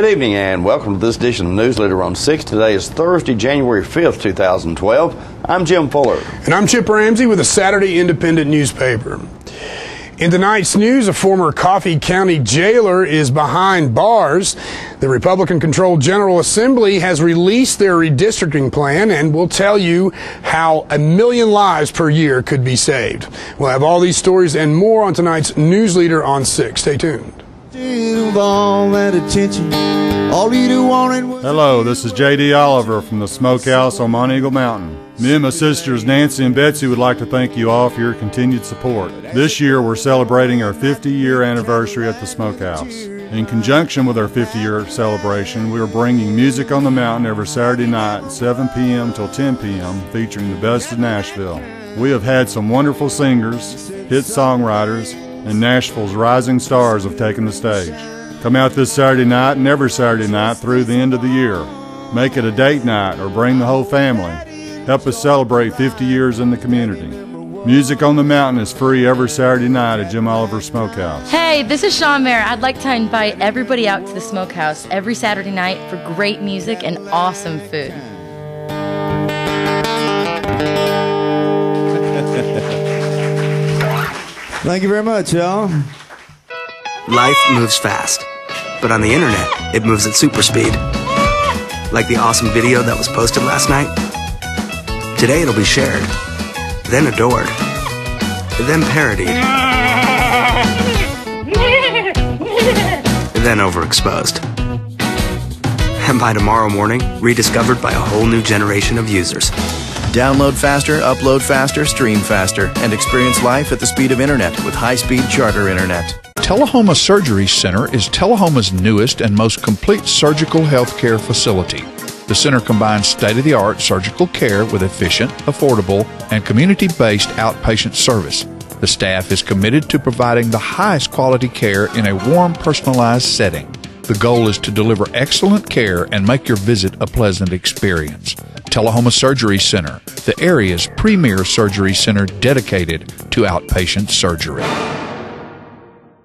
evening and welcome to this edition of Newsleader on 6. Today is Thursday, January 5th, 2012. I'm Jim Fuller. And I'm Chip Ramsey with the Saturday Independent newspaper. In tonight's news, a former Coffee County jailer is behind bars. The Republican-controlled General Assembly has released their redistricting plan and will tell you how 1 million lives per year could be saved. We'll have all these stories and more on tonight's Newsleader on 6. Stay tuned. Hello, this is J.D. Oliver from the Smokehouse on Mount Eagle Mountain. Me and my sisters Nancy and Betsy would like to thank you all for your continued support. This year we're celebrating our 50-year anniversary at the Smokehouse. In conjunction with our 50-year celebration, we are bringing music on the mountain every Saturday night at 7 p.m. till 10 p.m. featuring the best of Nashville. We have had some wonderful singers, hit songwriters, and Nashville's rising stars have taken the stage. Come out this Saturday night and every Saturday night through the end of the year. Make it a date night or bring the whole family. Help us celebrate 50 years in the community. Music on the Mountain is free every Saturday night at Jim Oliver's Smokehouse. Hey, this is Sean Mayer. I'd like to invite everybody out to the Smokehouse every Saturday night for great music and awesome food. Thank you very much, y'all. Life moves fast, but on the internet, it moves at super speed. Like the awesome video that was posted last night. Today it'll be shared, then adored, then parodied, then overexposed. And by tomorrow morning, rediscovered by a whole new generation of users. Download faster, upload faster, stream faster, and experience life at the speed of internet with high-speed charter internet. Tullahoma Surgery Center is Tullahoma's newest and most complete surgical health care facility. The center combines state-of-the-art surgical care with efficient, affordable, and community-based outpatient service. The staff is committed to providing the highest quality care in a warm, personalized setting. The goal is to deliver excellent care and make your visit a pleasant experience. Tullahoma Surgery Center, the area's premier surgery center dedicated to outpatient surgery.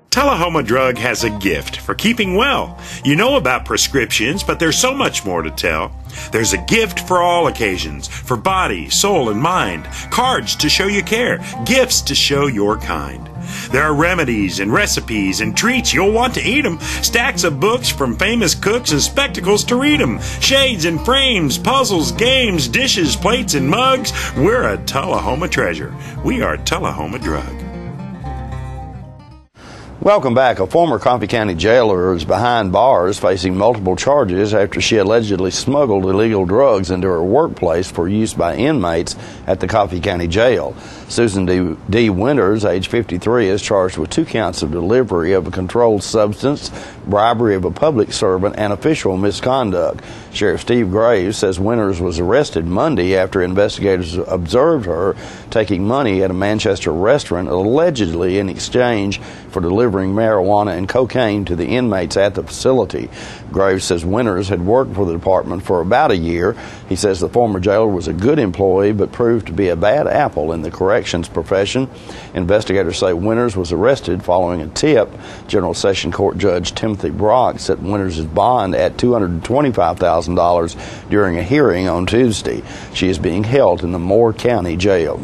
Tullahoma Drug has a gift for keeping well. You know about prescriptions, but there's so much more to tell. There's a gift for all occasions, for body, soul, and mind. Cards to show you care, gifts to show your kind. There are remedies and recipes and treats, you'll want to eat them. Stacks of books from famous cooks and spectacles to read them. Shades and frames, puzzles, games, dishes, plates, and mugs. We're a Tullahoma treasure. We are Tullahoma Drug. Welcome back. A former Coffee County jailer is behind bars facing multiple charges after she allegedly smuggled illegal drugs into her workplace for use by inmates at the Coffee County Jail. Susan D. Winters, age 53, is charged with 2 counts of delivery of a controlled substance, bribery of a public servant, and official misconduct. Sheriff Steve Graves says Winters was arrested Monday after investigators observed her taking money at a Manchester restaurant, allegedly in exchange for delivering marijuana and cocaine to the inmates at the facility. Graves says Winters had worked for the department for about a year. He says the former jailer was a good employee but proved to be a bad apple in the corrections profession. Investigators say Winters was arrested following a tip. General Session Court Judge Timothy Brock set Winters' bond at $225,000 during a hearing on Tuesday. She is being held in the Moore County Jail.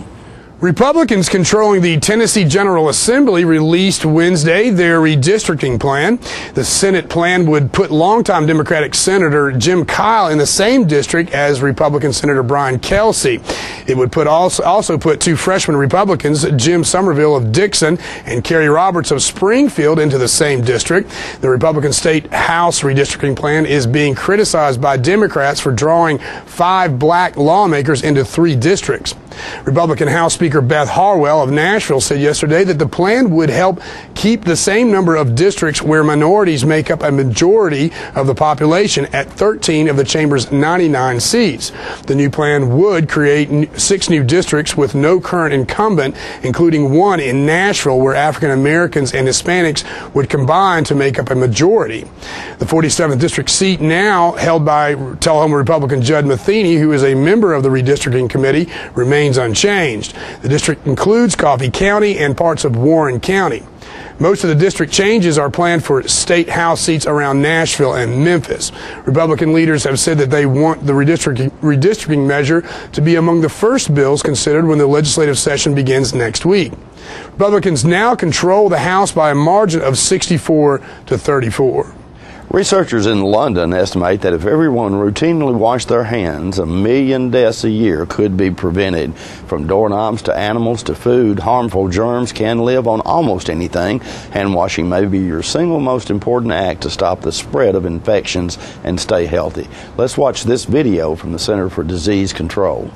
Republicans controlling the Tennessee General Assembly released Wednesday their redistricting plan. The Senate plan would put longtime Democratic Senator Jim Kyle in the same district as Republican Senator Brian Kelsey. It would also put 2 freshman Republicans, Jim Somerville of Dixon and Kerry Roberts of Springfield, into the same district. The Republican State House redistricting plan is being criticized by Democrats for drawing 5 black lawmakers into 3 districts. Republican House Speaker Beth Harwell of Nashville said yesterday that the plan would help keep the same number of districts where minorities make up a majority of the population at 13 of the chamber's 99 seats. The new plan would create 6 new districts with no current incumbent, including one in Nashville where African Americans and Hispanics would combine to make up a majority. The 47th district seat, now held by Tullahoma Republican Judd Matheny, who is a member of the redistricting committee, remains remains unchanged. The district includes Coffee County and parts of Warren County. Most of the district changes are planned for state house seats around Nashville and Memphis. Republican leaders have said that they want the redistricting measure to be among the first bills considered when the legislative session begins next week. Republicans now control the House by a margin of 64 to 34. Researchers in London estimate that if everyone routinely washed their hands, 1 million deaths a year could be prevented. From doorknobs to animals to food, harmful germs can live on almost anything. Hand washing may be your single most important act to stop the spread of infections and stay healthy. Let's watch this video from the Center for Disease Control.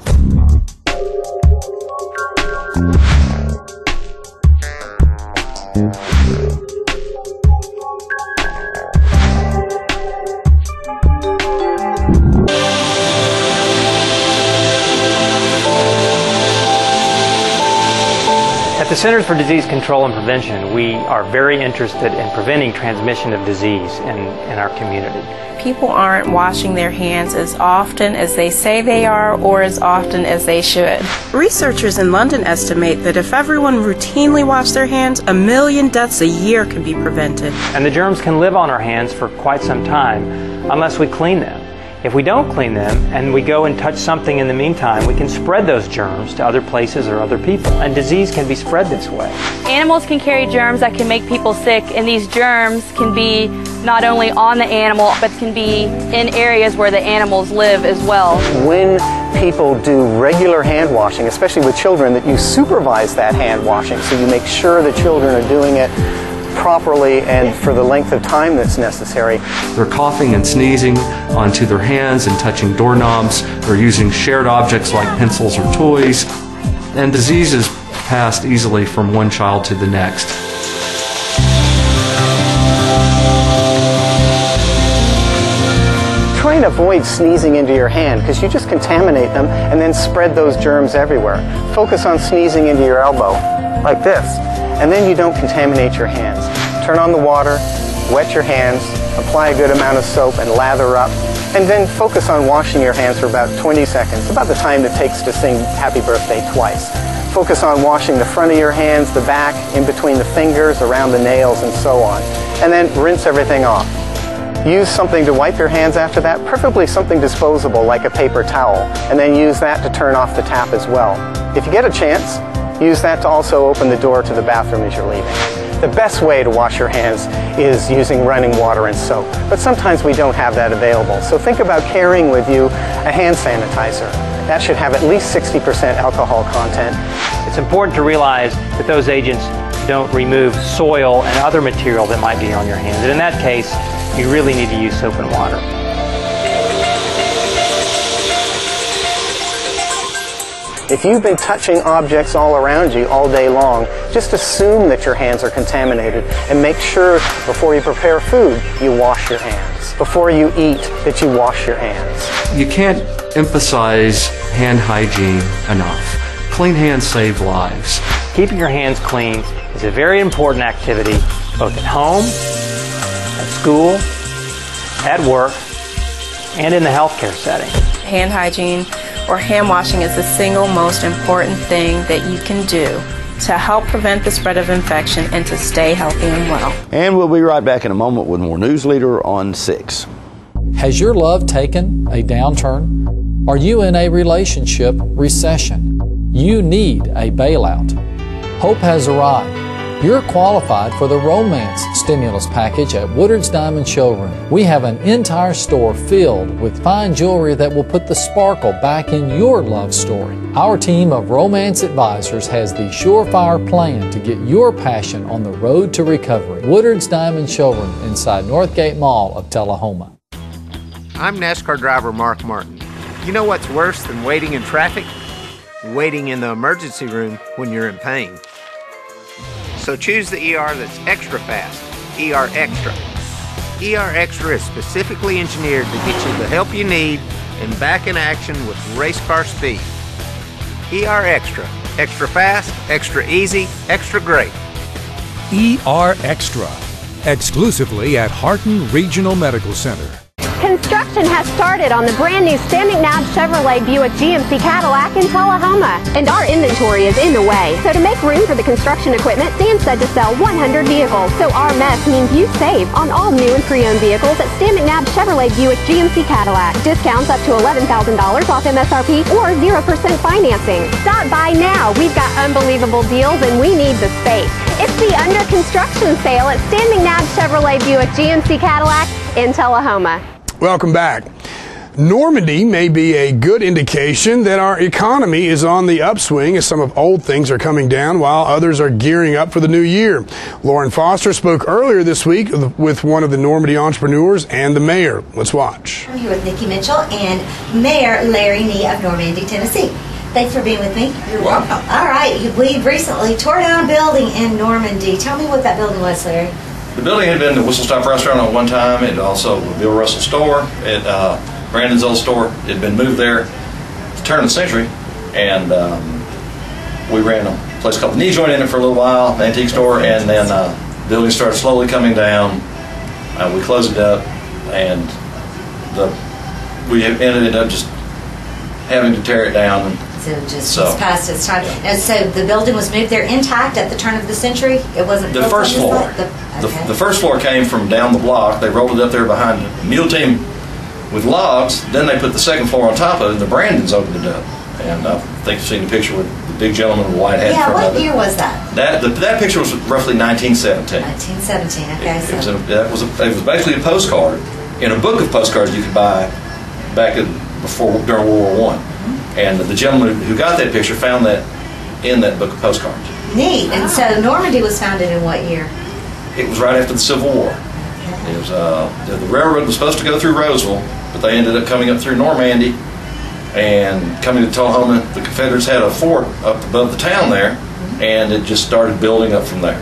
At the Centers for Disease Control and Prevention, we are very interested in preventing transmission of disease in our community. People aren't washing their hands as often as they say they are or as often as they should. Researchers in London estimate that if everyone routinely washed their hands, 1 million deaths a year can be prevented. And the germs can live on our hands for quite some time unless we clean them. If we don't clean them and we go and touch something in the meantime, we can spread those germs to other places or other people, and disease can be spread this way. Animals can carry germs that can make people sick, and these germs can be not only on the animal, but can be in areas where the animals live as well. When people do regular hand washing, especially with children, that you supervise that hand washing, so you make sure the children are doing it properly and for the length of time that's necessary. They're coughing and sneezing onto their hands and touching doorknobs. They're using shared objects like pencils or toys. And disease is passed easily from one child to the next. Try and avoid sneezing into your hand because you just contaminate them and then spread those germs everywhere. Focus on sneezing into your elbow, like this. And then you don't contaminate your hands. Turn on the water, wet your hands, apply a good amount of soap and lather up, and then focus on washing your hands for about 20 seconds, about the time it takes to sing Happy Birthday twice. Focus on washing the front of your hands, the back, in between the fingers, around the nails, and so on. And then rinse everything off. Use something to wipe your hands after that, preferably something disposable like a paper towel, and then use that to turn off the tap as well. If you get a chance, use that to also open the door to the bathroom as you're leaving. The best way to wash your hands is using running water and soap, but sometimes we don't have that available. So think about carrying with you a hand sanitizer. That should have at least 60% alcohol content. It's important to realize that those agents don't remove soil and other material that might be on your hands. And in that case, you really need to use soap and water. If you've been touching objects all around you all day long, just assume that your hands are contaminated and make sure before you prepare food, you wash your hands. Before you eat, that you wash your hands. You can't emphasize hand hygiene enough. Clean hands save lives. Keeping your hands clean is a very important activity both at home, at school, at work, and in the healthcare setting. Hand hygiene or hand washing is the single most important thing that you can do to help prevent the spread of infection and to stay healthy and well. And we'll be right back in a moment with more Newsleader on 6. Has your love taken a downturn? Are you in a relationship recession? You need a bailout. Hope has arrived. You're qualified for the Romance Stimulus Package at Woodard's Diamond Showroom. We have an entire store filled with fine jewelry that will put the sparkle back in your love story. Our team of romance advisors has the surefire plan to get your passion on the road to recovery. Woodard's Diamond Showroom inside Northgate Mall of Tullahoma. I'm NASCAR driver Mark Martin. You know what's worse than waiting in traffic? Waiting in the emergency room when you're in pain. So choose the ER that's extra fast, ER Extra. ER Extra is specifically engineered to get you the help you need and back in action with race car speed. ER Extra. Extra fast, extra easy, extra great. ER Extra. Exclusively at Harton Regional Medical Center. Construction has started on the brand new Stan McNabb Chevrolet Buick GMC Cadillac in Tullahoma, and our inventory is in the way. So to make room for the construction equipment, Stan said to sell 100 vehicles. So our mess means you save on all new and pre-owned vehicles at Stan McNabb Chevrolet Buick GMC Cadillac. Discounts up to $11,000 off MSRP or 0% financing. Stop by now. We've got unbelievable deals and we need the space. It's the under construction sale at Stan McNabb Chevrolet Buick GMC Cadillac in Tullahoma. Welcome back. Normandy may be a good indication that our economy is on the upswing as some of old things are coming down while others are gearing up for the new year. Lauren Foster spoke earlier this week with one of the Normandy entrepreneurs and the mayor. Let's watch. I'm here with Nikki Mitchell and Mayor Larry Nee of Normandy, Tennessee. Thanks for being with me. You're welcome. All right, we recently tore down a building in Normandy. Tell me what that building was, Larry. The building had been the Whistle Stop restaurant at one time. It also was Bill Russell store at Brandon's old store. It had been moved there at the turn of the century, and we ran a place called the Knee Joint in it for a little while, the antique store, and then the building started slowly coming down. We closed it up, and we ended up just having to tear it down. So it just was past its time. And so the building was moved there intact at the turn of the century? It wasn't the first floor. The first floor came from down the block. They rolled it up there behind a mule team with logs. Then they put the second floor on top of it, and the Brandons opened it up. And I think you've seen the picture with the big gentleman with the white hat. Yeah, what year was that? That picture was roughly 1917. 1917, okay. It was basically a postcard in a book of postcards you could buy back during World War I. And the gentleman who got that picture found that in that book of postcards. Neat. And so Normandy was founded in what year? It was right after the Civil War. It was the railroad was supposed to go through Roseville, but they ended up coming up through Normandy and coming to Tullahoma. The Confederates had a fort up above the town there, and it just started building up from there.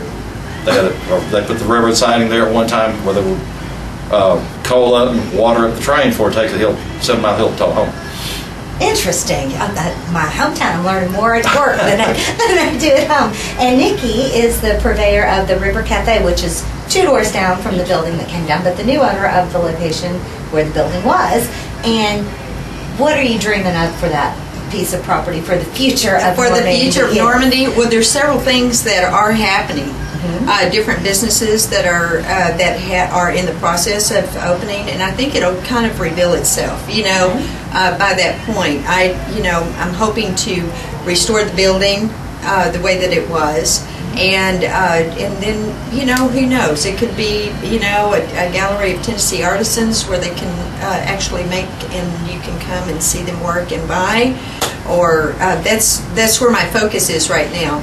They put the railroad siding there at one time where they would coal up and water up the train before it takes the hill, 7 Mile Hill to Tullahoma. Interesting. My hometown, I'm learning more at work than I do at home. And Nikki is the purveyor of the River Cafe, which is 2 doors down from the building that came down, but the new owner of the location where the building was. And what are you dreaming of for that piece of property for the future of Normandy? For the future of Normandy, well, there's several things that are happening. Different businesses that are in the process of opening, and I think it'll kind of reveal itself. By that point, I'm hoping to restore the building the way that it was, and then who knows? It could be a gallery of Tennessee artisans where they can actually make, and you can come and see them work and buy, or that's where my focus is right now.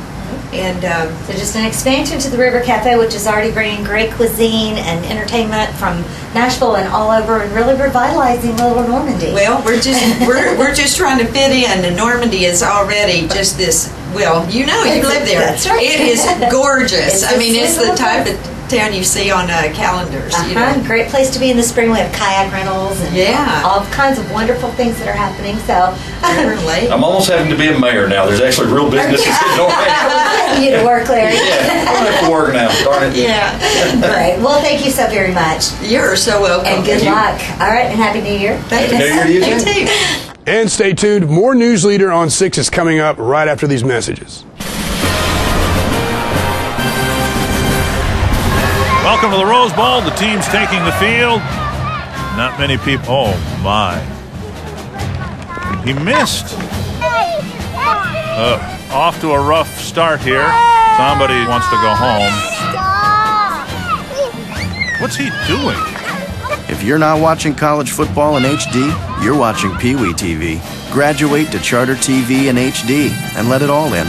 And so just an expansion to the River Cafe, which is already bringing great cuisine and entertainment from Nashville and all over, and really revitalizing Little Normandy. Well, we're just trying to fit in, and Normandy is already just this. Well, you live there. That's right. It is gorgeous. It's the type of town you see on calendars. Great place to be in the spring. We have kayak rentals and all kinds of wonderful things that are happening. So I'm almost having to be a mayor now. There's actually real businesses in Normandy. You to work, Larry. I'm going to work now. Darn it. Yeah. Great. Well, thank you so very much. You're so welcome. And good luck. All right, and Happy New Year. Thank you. Happy New Year to you too. And stay tuned. More Newsleader on 6 is coming up right after these messages. Welcome to the Rose Bowl. The team's taking the field. Not many people. Oh, my. He missed. Off to a rough start here. Somebody wants to go home. What's he doing? If you're not watching college football in HD, you're watching Pee Wee TV. Graduate to Charter TV in HD and let it all in.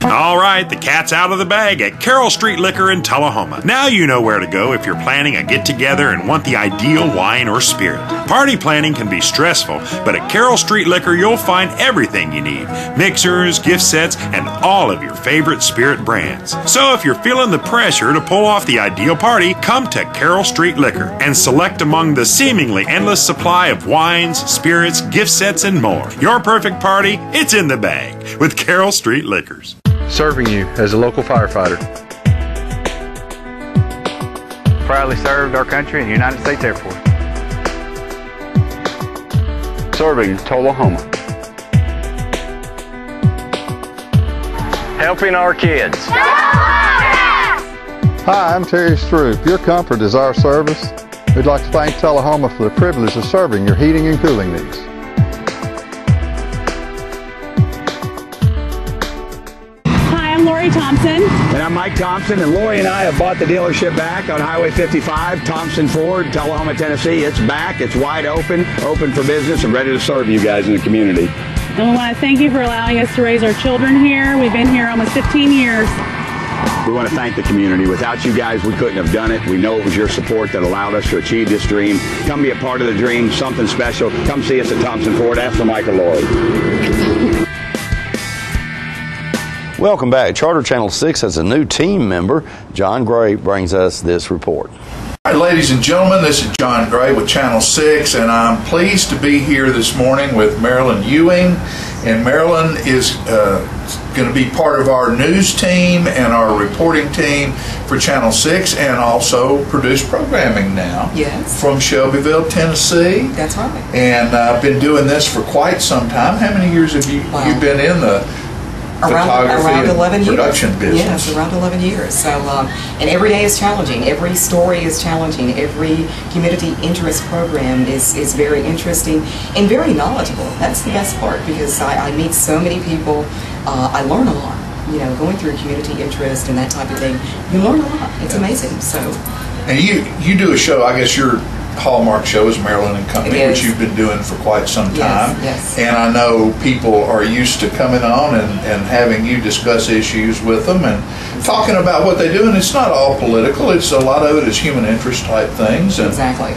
All right, the cat's out of the bag at Carroll Street Liquor in Tullahoma. Now you know where to go if you're planning a get-together and want the ideal wine or spirit. Party planning can be stressful, but at Carroll Street Liquor you'll find everything you need. Mixers, gift sets, and all of your favorite spirit brands. So if you're feeling the pressure to pull off the ideal party, come to Carroll Street Liquor and select among the seemingly endless supply of wines, spirits, gift sets, and more. Your perfect party, it's in the bag with Carroll Street Liquors. Serving you as a local firefighter. Proudly served our country in the United States Air Force. serving Tullahoma. Helping our kids. Hi, I'm Terry Stroop. Your comfort is our service. We'd like to thank Tullahoma for the privilege of serving your heating and cooling needs. Hi, I'm Lori Thompson. And I'm Mike Thompson, and Lori and I have bought the dealership back on Highway 55, Thompson Ford, Tullahoma, Tennessee. It's back, it's wide open for business, and ready to serve you guys in the community. And we want to thank you for allowing us to raise our children here. We've been here almost 15 years. We want to thank the community. Without you guys, we couldn't have done it. We know it was your support that allowed us to achieve this dream. Come be a part of the dream, something special. Come see us at Thompson Ford. Ask for Mike or Lori. Welcome back. Charter Channel 6 has a new team member. John Gray brings us this report. All right, ladies and gentlemen, this is John Gray with Channel 6, and I'm pleased to be here this morning with Marilyn Ewing. And Marilyn is going to be part of our news team and our reporting team for Channel 6, and also produce programming now. Yes. From Shelbyville, Tennessee. That's right. And I've been doing this for quite some time. How many years have you you've been in the photography around 11 and production years. business? Yes, around 11 years. So, and every day is challenging. Every story is challenging. Every community interest program is very interesting and very knowledgeable. That's the best part, because I meet so many people. I learn a lot. You know, going through community interest and that type of thing, you learn a lot. It's amazing. So. And you do a show, I guess your Hallmark show is Marilyn and Company, which you've been doing for quite some time. Yes. And I know people are used to coming on and having you discuss issues with them and talking about what they do. And it's not all political. It's a lot of it is human interest type things. And, exactly.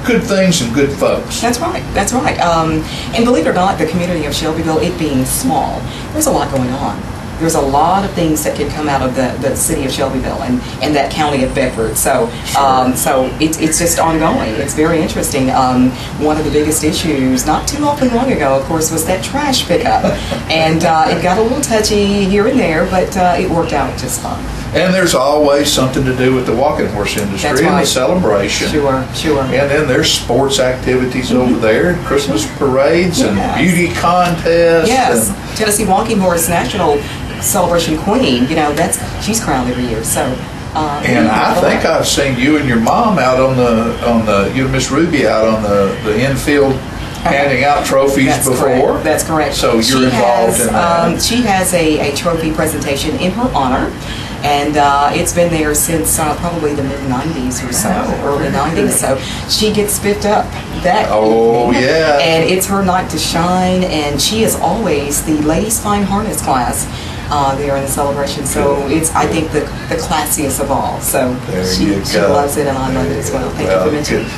Good things and good folks. That's right. That's right. And believe it or not, the community of Shelbyville, it being small, there's a lot going on. There's a lot of things that can come out of the city of Shelbyville and that county of Bedford. So, so it's just ongoing. It's very interesting. One of the biggest issues, not too awfully long ago, of course, was that trash pickup, and it got a little touchy here and there, but it worked out just fine. And there's always something to do with the walking horse industry and the celebration. Sure, sure. And then there's sports activities over there, and Christmas parades and beauty contests. Yes, Tennessee Walking Horse National Celebration Queen. You know, she's crowned every year. So. And I think I've seen you and your mom out on the you and Miss Ruby out on the infield handing out trophies before. Correct. That's correct. So you're involved in that. She has a trophy presentation in her honor. And it's been there since probably the mid-90s or so, early 90s. So she gets spiffed up that evening. Yeah. And it's her night to shine, and she is always the ladies' fine harness class there in the celebration. So it's, I think, the classiest of all. So she loves it, and I love it as well. Thank you for mentioning.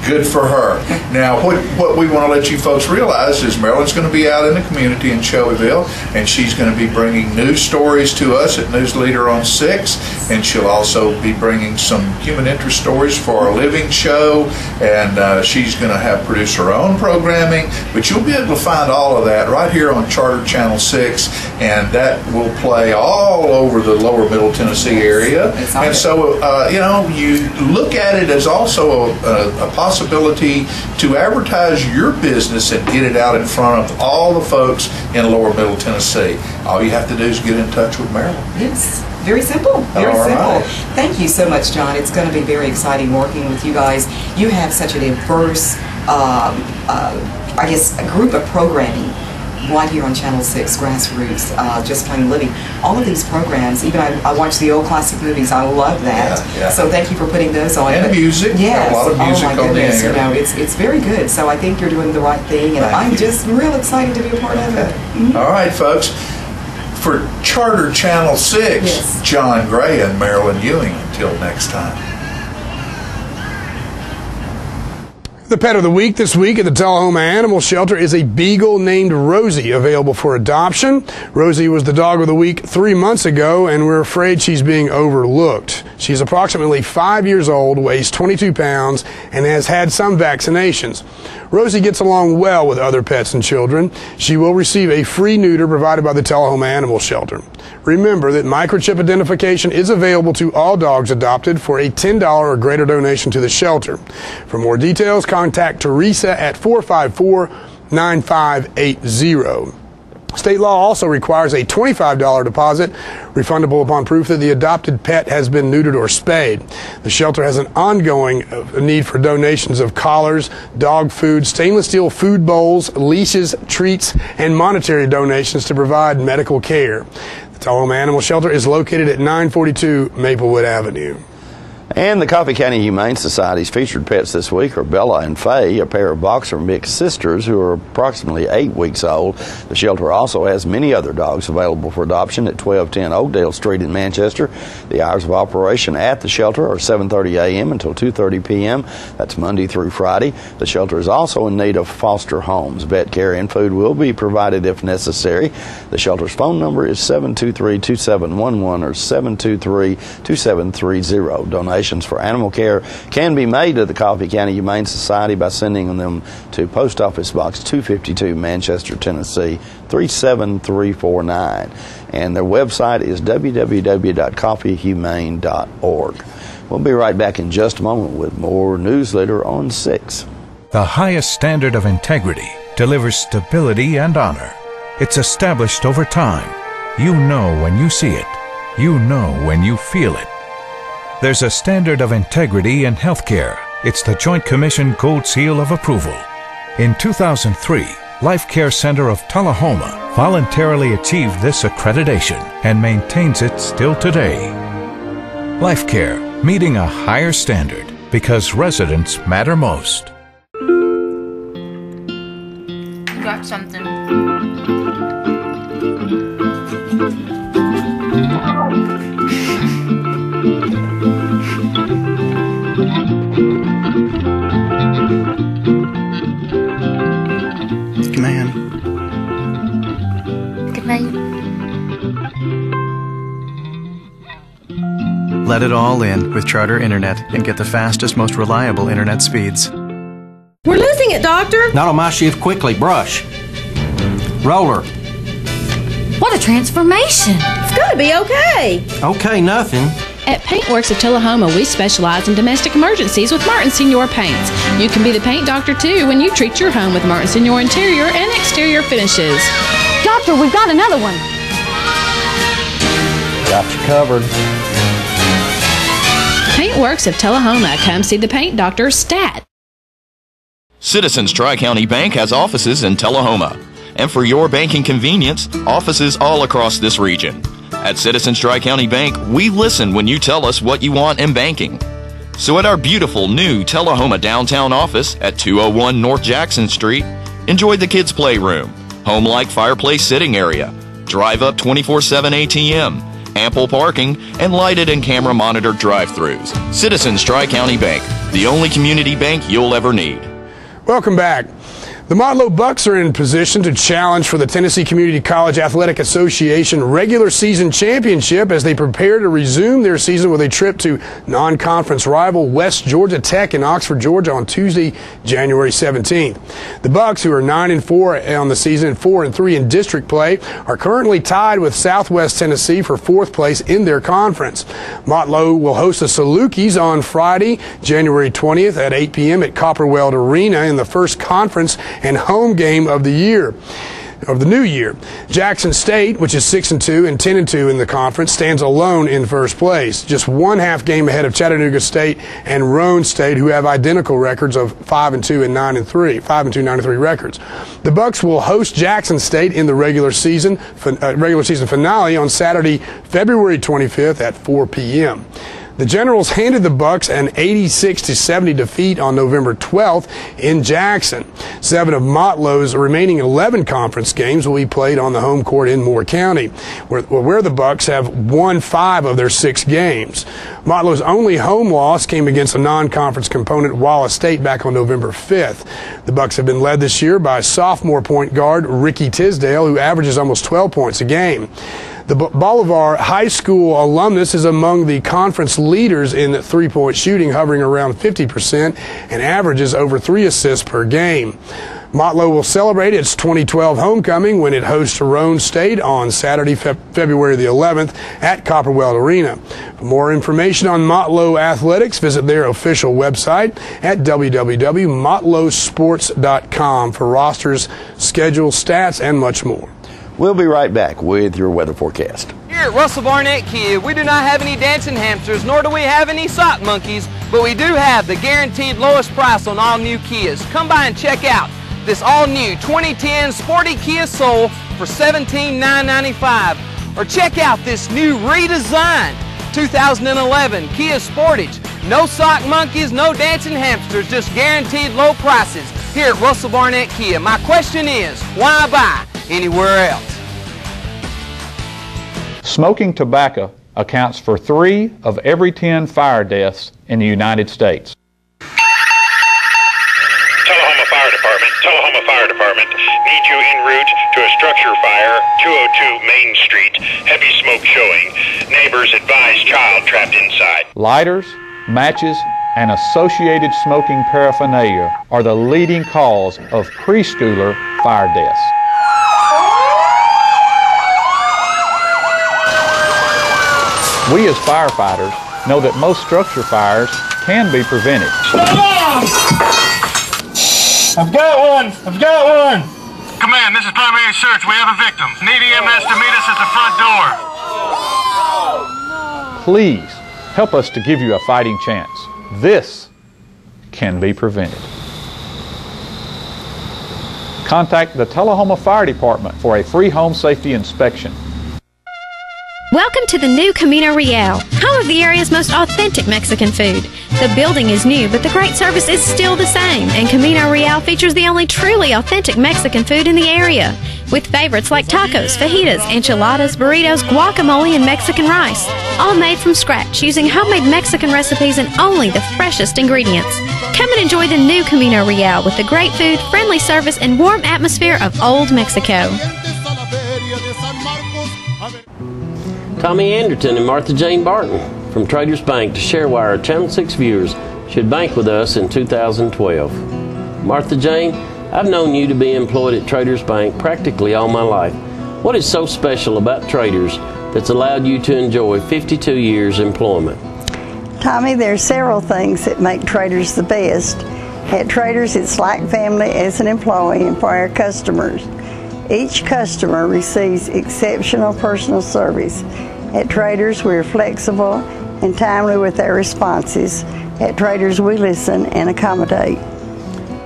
Good for her. Now, what we want to let you folks realize is Marilyn's going to be out in the community in Shelbyville, and she's going to be bringing news stories to us at Newsleader on 6, and she'll also be bringing some human interest stories for our living show, and she's going to have produced her own programming, but you'll be able to find all of that right here on Charter Channel 6, and that will play all over the lower Middle Tennessee area. And so, you know, you look at it as also a possibility to advertise your business and get it out in front of all the folks in lower Middle Tennessee. All you have to do is get in touch with Marilyn. Yes. Very simple. Very simple. Thank you so much, John. It's going to be very exciting working with you guys. You have such a diverse, I guess, a group of programming right here on Channel 6, Grassroots, Just Plain Living. All of these programs, even I watch the old classic movies. I love that. Yeah. So thank you for putting those on. And music. Yes. A lot of music on the air. You know, it's very good. So I think you're doing the right thing, and I'm just real excited to be a part of it. All right, folks. For Charter Channel 6, John Gray and Marilyn Ewing. Until next time. The pet of the week this week at the Tullahoma Animal Shelter is a beagle named Rosie, available for adoption. Rosie was the dog of the week 3 months ago, and we're afraid she's being overlooked. She's approximately 5 years old, weighs 22 pounds, and has had some vaccinations. Rosie gets along well with other pets and children. She will receive a free neuter provided by the Tullahoma Animal Shelter. Remember that microchip identification is available to all dogs adopted for a $10 or greater donation to the shelter. For more details, contact Teresa at 454 9580. State law also requires a $25 deposit, refundable upon proof that the adopted pet has been neutered or spayed. The shelter has an ongoing need for donations of collars, dog food, stainless steel food bowls, leashes, treats, and monetary donations to provide medical care. The Tullahoma Animal Shelter is located at 942 Maplewood Avenue. And the Coffee County Humane Society's featured pets this week are Bella and Faye, a pair of boxer mixed sisters who are approximately 8 weeks old. The shelter also has many other dogs available for adoption at 1210 Oakdale Street in Manchester. The hours of operation at the shelter are 7:30 a.m. until 2:30 p.m. That's Monday through Friday. The shelter is also in need of foster homes. Vet care and food will be provided if necessary. The shelter's phone number is 723-2711 or 723-2730. Donations for animal care can be made to the Coffee County Humane Society by sending them to Post Office Box 252, Manchester, Tennessee 37349. And their website is www.coffeehumane.org. We'll be right back in just a moment with more Newsleader on 6. The highest standard of integrity delivers stability and honor. It's established over time. You know when you see it. You know when you feel it. There's a standard of integrity in healthcare. It's the Joint Commission Gold Seal of Approval. In 2003, Life Care Center of Tullahoma voluntarily achieved this accreditation and maintains it still today. Life Care, meeting a higher standard because residents matter most. You got something. Good man. Good night. Let it all in with Charter Internet and get the fastest, most reliable internet speeds. We're losing it, Doctor. Not on my shift. Quickly, brush. Roller. What a transformation. It's gonna be okay. Okay, nothing. At Paintworks of Tullahoma, we specialize in domestic emergencies with Martin Senior Paints. You can be the paint doctor too when you treat your home with Martin Senior interior and exterior finishes. Doctor, we've got another one. Got you covered. Paintworks of Tullahoma. Come see the paint doctor, Stat. Citizens Tri-County Bank has offices in Tullahoma. And for your banking convenience, offices all across this region. At Citizens Tri-County Bank, we listen when you tell us what you want in banking. So at our beautiful new Tullahoma downtown office at 201 North Jackson Street, enjoy the kids' playroom, home-like fireplace sitting area, drive-up 24/7 ATM, ample parking, and lighted and camera-monitored drive-thrus. Citizens Tri-County Bank, the only community bank you'll ever need. Welcome back. The Motlow Bucks are in position to challenge for the Tennessee Community College Athletic Association regular season championship as they prepare to resume their season with a trip to non-conference rival West Georgia Tech in Oxford, Georgia on Tuesday, January 17th. The Bucks, who are 9-4 on the season and 4-3 in district play, are currently tied with Southwest Tennessee for 4th place in their conference. Motlow will host the Salukis on Friday, January 20th at 8 p.m. at Copperweld Arena in the first conference and home game of the new year. Jackson State, which is 6-2 and 10-2 in the conference, stands alone in first place, just one half game ahead of Chattanooga State and Roane State, who have identical records of 5-2 and 9-3, 5-2, 9-3 records. The Bucks will host Jackson State in the regular season finale on Saturday, February 25th at 4 p.m. The Generals handed the Bucks an 86-70 defeat on November 12th in Jackson. 7 of Motlow's remaining 11 conference games will be played on the home court in Moore County, where the Bucks have won 5 of their 6 games. Motlow's only home loss came against a non-conference component, Wallace State, back on November 5th. The Bucks have been led this year by sophomore point guard Ricky Tisdale, who averages almost 12 points a game. The Bolivar High School alumnus is among the conference leaders in three-point shooting, hovering around 50%, and averages over 3 assists per game. Motlow will celebrate its 2012 homecoming when it hosts Roan State on Saturday, February the 11th at Copperwell Arena. For more information on Motlow athletics, visit their official website at www.motlowsports.com for rosters, schedule, stats, and much more. We'll be right back with your weather forecast. Here at Russell Barnett Kia, we do not have any dancing hamsters, nor do we have any sock monkeys, but we do have the guaranteed lowest price on all new Kias. Come by and check out this all-new 2010 Sporty Kia Soul for $17,995. Or check out this new redesigned 2011 Kia Sportage. No sock monkeys, no dancing hamsters, just guaranteed low prices here at Russell Barnett Kia. My question is, why buy anywhere else? Smoking tobacco accounts for 3 of every 10 fire deaths in the United States. Tullahoma Fire Department need you en route to a structure fire, 202 Main Street. Heavy smoke showing. Neighbors advise child trapped inside. Lighters, matches, and associated smoking paraphernalia are the leading cause of preschooler fire deaths. We as firefighters know that most structure fires can be prevented. I've got one! I've got one! Command, this is primary search. We have a victim. Need EMS to meet us at the front door. Please help us to give you a fighting chance. This can be prevented. Contact the Tullahoma Fire Department for a free home safety inspection. Welcome to the new Camino Real, home of the area's most authentic Mexican food. The building is new, but the great service is still the same, and Camino Real features the only truly authentic Mexican food in the area, with favorites like tacos, fajitas, enchiladas, burritos, guacamole, and Mexican rice, all made from scratch using homemade Mexican recipes and only the freshest ingredients. Come and enjoy the new Camino Real with the great food, friendly service, and warm atmosphere of Old Mexico. Tommy Anderton and Martha Jane Barton from Traders Bank to share why our Channel 6 viewers should bank with us in 2012. Martha Jane, I've known you to be employed at Traders Bank practically all my life. What is so special about Traders that's allowed you to enjoy 52 years employment? Tommy, there are several things that make Traders the best. At Traders, it's like family as an employee and for our customers. Each customer receives exceptional personal service. At Traders, we're flexible and timely with our responses. At Traders, we listen and accommodate.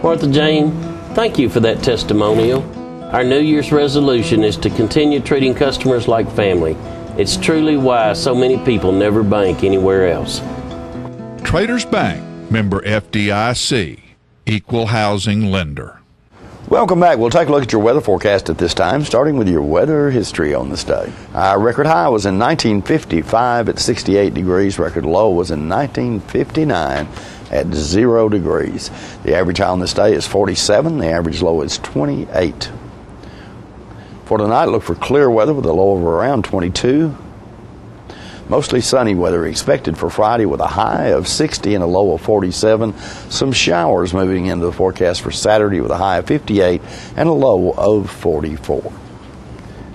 Martha Jane, thank you for that testimonial. Our New Year's resolution is to continue treating customers like family. It's truly why so many people never bank anywhere else. Traders Bank, member FDIC, equal housing lender. Welcome back. We'll take a look at your weather forecast at this time, starting with your weather history on this day. Our record high was in 1955 at 68 degrees. Record low was in 1959 at 0 degrees. The average high on this day is 47. The average low is 28. For tonight, look for clear weather with a low of around 22. Mostly sunny weather expected for Friday with a high of 60 and a low of 47. Some showers moving into the forecast for Saturday with a high of 58 and a low of 44.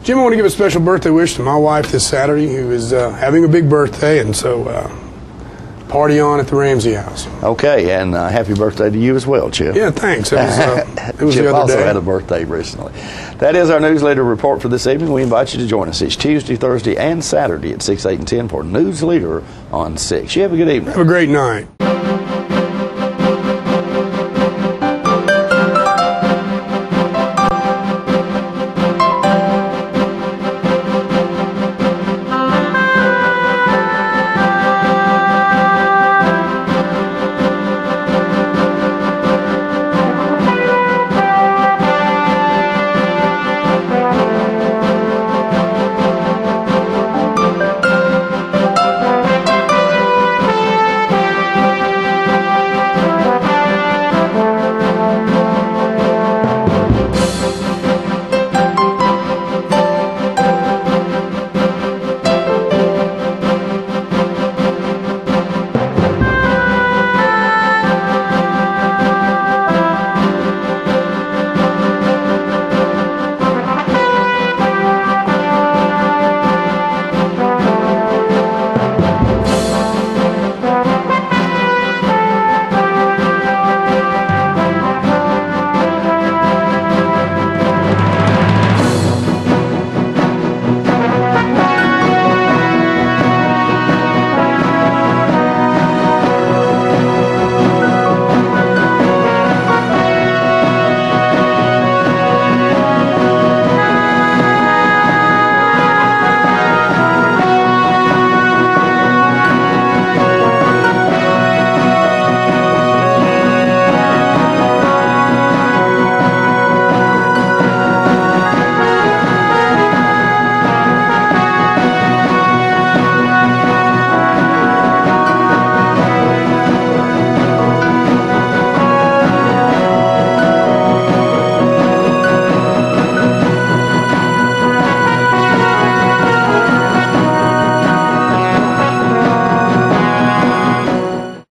Jim, I want to give a special birthday wish to my wife this Saturday, who is having a big birthday, and so party on at the Ramsey house. Okay, and happy birthday to you as well, Chip. Yeah, thanks. It was Chip the other also day. had a birthday recently. That is our Newsleader report for this evening. We invite you to join us each Tuesday, Thursday, and Saturday at 6, 8, and 10 for Newsleader on 6. You have a good evening. Have a great night.